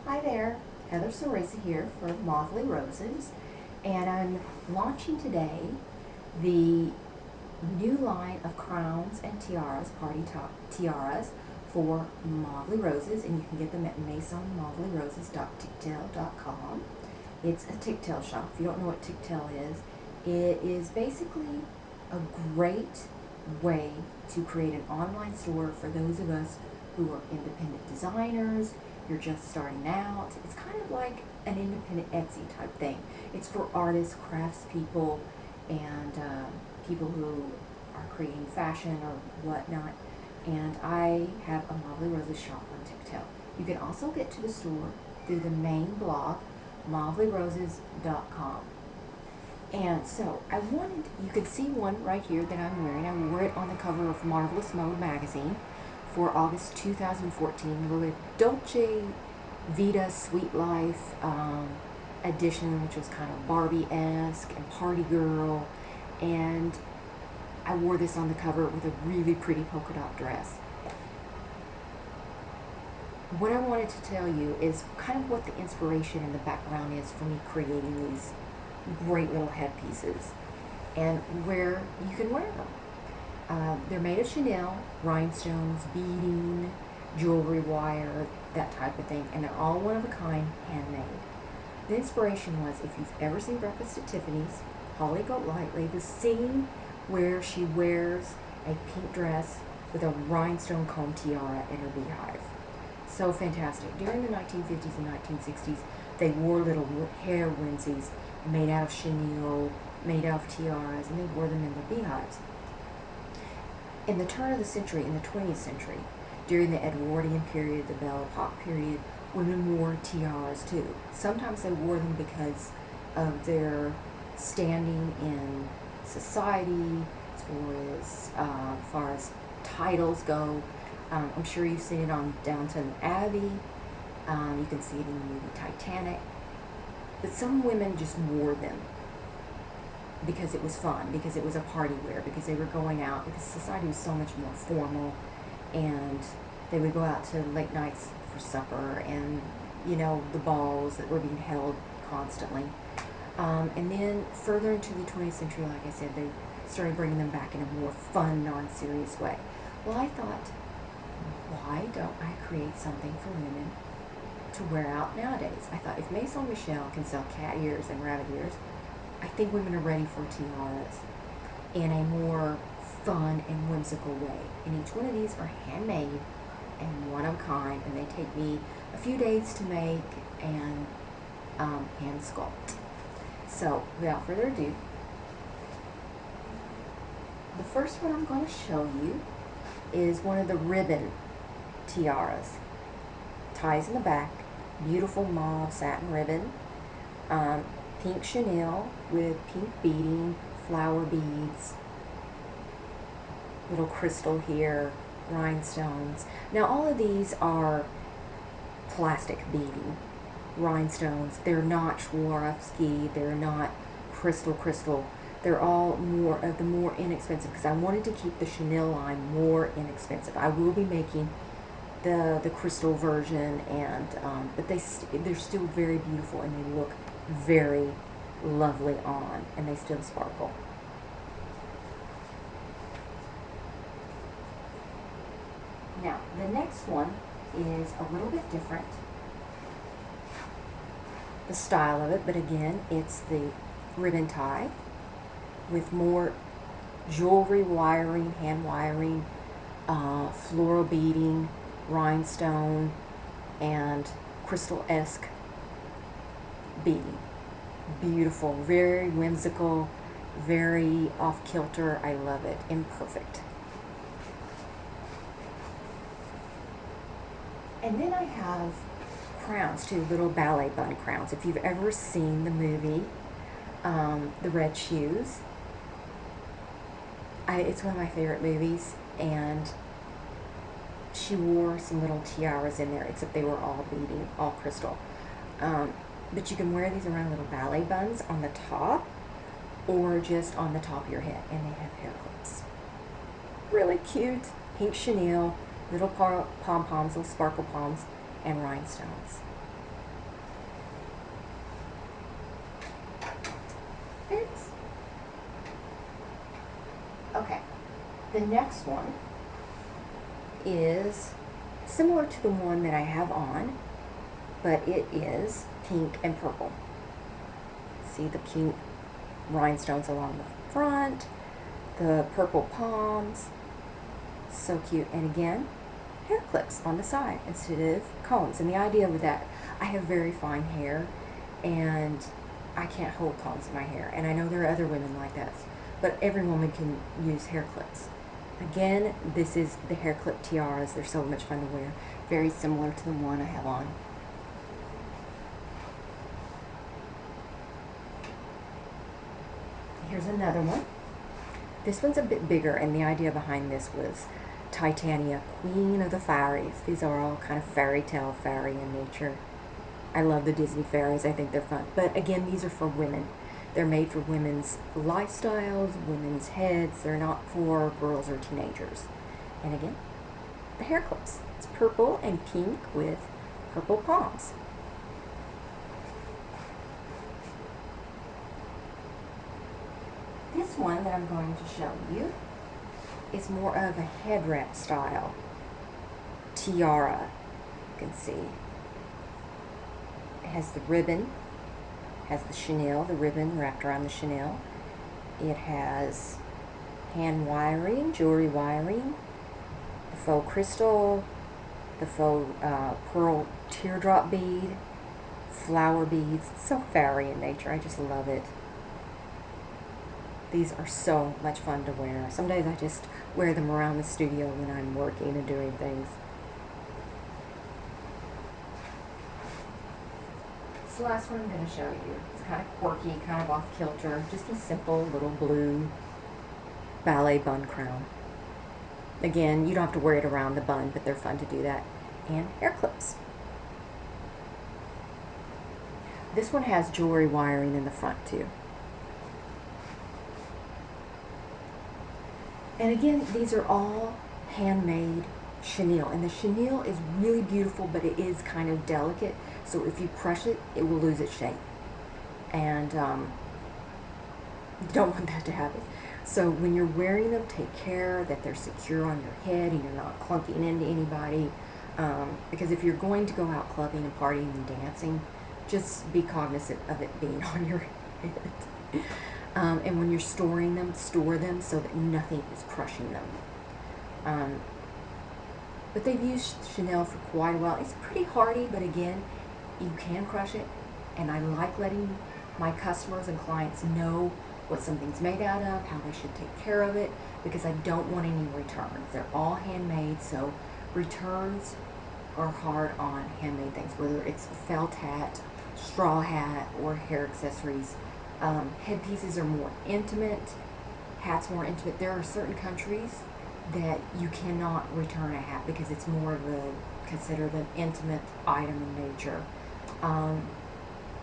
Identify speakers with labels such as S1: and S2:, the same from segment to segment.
S1: Hi there, Heather Cereza here for Mauvely Roses, and I'm launching today the new line of crowns and tiaras, tiaras for Mauvely Roses, and you can get them at masonmauvelyroses.tictail.com. It's a tictail shop. If you don't know what tictail is, it is basically a great way to create an online store for those of us who are independent designers. You're just starting out. It's kind of like an independent Etsy type thing. It's for artists, craftspeople, and people who are creating fashion or whatnot. And I have a Mauvely Roses shop on tictail. You can also get to the store through the main blog, mauvelyroses.com. And so I wanted, you can see one right here that I'm wearing. I wore it on the cover of Marvelous Mode magazine for August 2014, with Dolce Vita Sweet Life edition, which was kind of Barbie-esque and party girl. And I wore this on the cover with a really pretty polka dot dress. What I wanted to tell you is kind of what the inspiration and the background is for me creating these great little headpieces and where you can wear them. They're made of chenille, rhinestones, beading, jewelry wire, that type of thing, and they're all one of a kind, handmade. The inspiration was, if you've ever seen Breakfast at Tiffany's, Holly Golightly, the scene where she wears a pink dress with a rhinestone comb tiara in her beehive. So fantastic. During the 1950s and 1960s, they wore little hair winsies made out of chenille, made out of tiaras, and they wore them in their beehives. In the turn of the century, in the 20th century, during the Edwardian period, the Belle Epoque period, women wore tiaras too. Sometimes they wore them because of their standing in society, as far as titles go. I'm sure you've seen it on Downton Abbey. You can see it in the movie Titanic. But some women just wore them because it was fun, because it was a party wear, because they were going out, because society was so much more formal, and they would go out to late nights for supper and, you know, the balls that were being held constantly. And then further into the 20th century, like I said, they started bringing them back in a more fun, non-serious way. Well, I thought, why don't I create something for women to wear out nowadays? I thought, if Maison Michel can sell cat ears and rabbit ears, I think women are ready for tiaras in a more fun and whimsical way. And each one of these are handmade and one of a kind, and they take me a few days to make and hand sculpt. So without further ado, the first one I'm going to show you is one of the ribbon tiaras. Ties in the back, beautiful mauve satin ribbon, pink chenille with pink beading, flower beads, little crystal here, rhinestones. Now all of these are plastic beading, rhinestones. They're not Swarovski, they're not crystal. They're all more of the more inexpensive, because I wanted to keep the chenille line more inexpensive. I will be making the crystal version, and but they're still very beautiful, and they look very lovely on, and they still sparkle. Now the next one is a little bit different, the style of it, but again, it's the ribbon tie with more jewelry wiring, hand wiring, floral beading, rhinestone, and crystal-esque beading. Beautiful, very whimsical, very off-kilter. I love it. Imperfect. And then I have crowns too, little ballet bun crowns. If you've ever seen the movie The Red Shoes, it's one of my favorite movies, and she wore some little tiaras in there, except they were all beading, all crystal. But you can wear these around little ballet buns on the top, or just on the top of your head, and they have hair clips. Really cute. Pink chenille, little pom-poms, little sparkle poms, and rhinestones. There it is. Okay, the next one is similar to the one that I have on, but it is pink and purple. See the cute rhinestones along the front, the purple palms, so cute. And again, hair clips on the side instead of combs. And the idea with that, I have very fine hair and I can't hold combs in my hair. And I know there are other women like that, but every woman can use hair clips. Again, this is the hair clip tiaras. They're so much fun to wear. Very similar to the one I have on. Here's another one. This one's a bit bigger, and the idea behind this was Titania, Queen of the Fairies. These are all kind of fairy tale, fairy in nature. I love the Disney fairies. I think they're fun. But again, these are for women. They're made for women's lifestyles, women's heads. They're not for girls or teenagers. And again, the hair clips. It's purple and pink with purple palms. This one that I'm going to show you is more of a head wrap style tiara. You can see it has the ribbon, has the chenille, the ribbon wrapped around the chenille. It has hand wiring, jewelry wiring, the faux crystal, the faux pearl teardrop bead, flower beads. It's so fairy in nature. I just love it. These are so much fun to wear. Some days I just wear them around the studio when I'm working and doing things. This last one I'm going to show you. It's kind of quirky, kind of off kilter. Just a simple little blue ballet bun crown. Again, you don't have to wear it around the bun, but they're fun to do that. And hair clips. This one has jewelry wiring in the front too. And again, these are all handmade chenille. And the chenille is really beautiful, but it is kind of delicate. So if you crush it, it will lose its shape. And you don't want that to happen. So when you're wearing them, take care that they're secure on your head and you're not clunking into anybody. Because if you're going to go out clubbing and partying and dancing, just be cognizant of it being on your head. And when you're storing them, store them so that nothing is crushing them. But they've used chenille for quite a while. It's pretty hardy, but again, you can crush it. And I like letting my customers and clients know what something's made out of, how they should take care of it, because I don't want any returns. They're all handmade, so returns are hard on handmade things, whether it's a felt hat, straw hat, or hair accessories. Headpieces are more intimate, hats more intimate. There are certain countries that you cannot return a hat because it's more of a considered an intimate item in nature.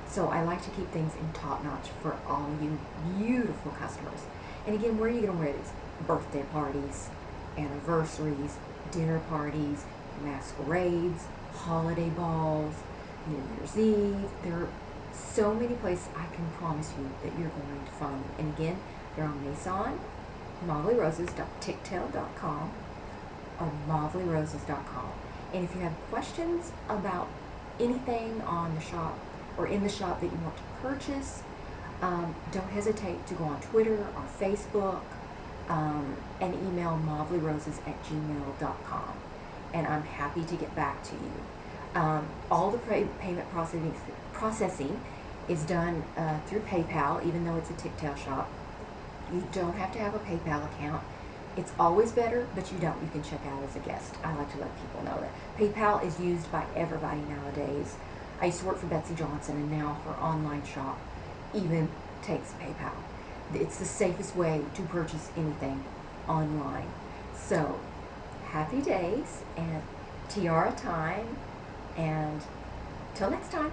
S1: So I like to keep things in top notch for all you beautiful customers. And again, where are you going to wear these? Birthday parties, anniversaries, dinner parties, masquerades, holiday balls, New Year's Eve. There are so many places I can promise you that you're going to find them. And again, they're on Maison, mauvelyroses.tictail.com or mauvelyroses.com. And if you have questions about anything on the shop or in the shop that you want to purchase, don't hesitate to go on Twitter or Facebook and email mauvelyroses@gmail.com. And I'm happy to get back to you. All the payment processing is done through PayPal, even though it's a Tic-Tail shop. You don't have to have a PayPal account. It's always better, but you don't. You can check out as a guest. I like to let people know that. PayPal is used by everybody nowadays. I used to work for Betsy Johnson, and now her online shop even takes PayPal. It's the safest way to purchase anything online. So, happy days and tiara time, and till next time.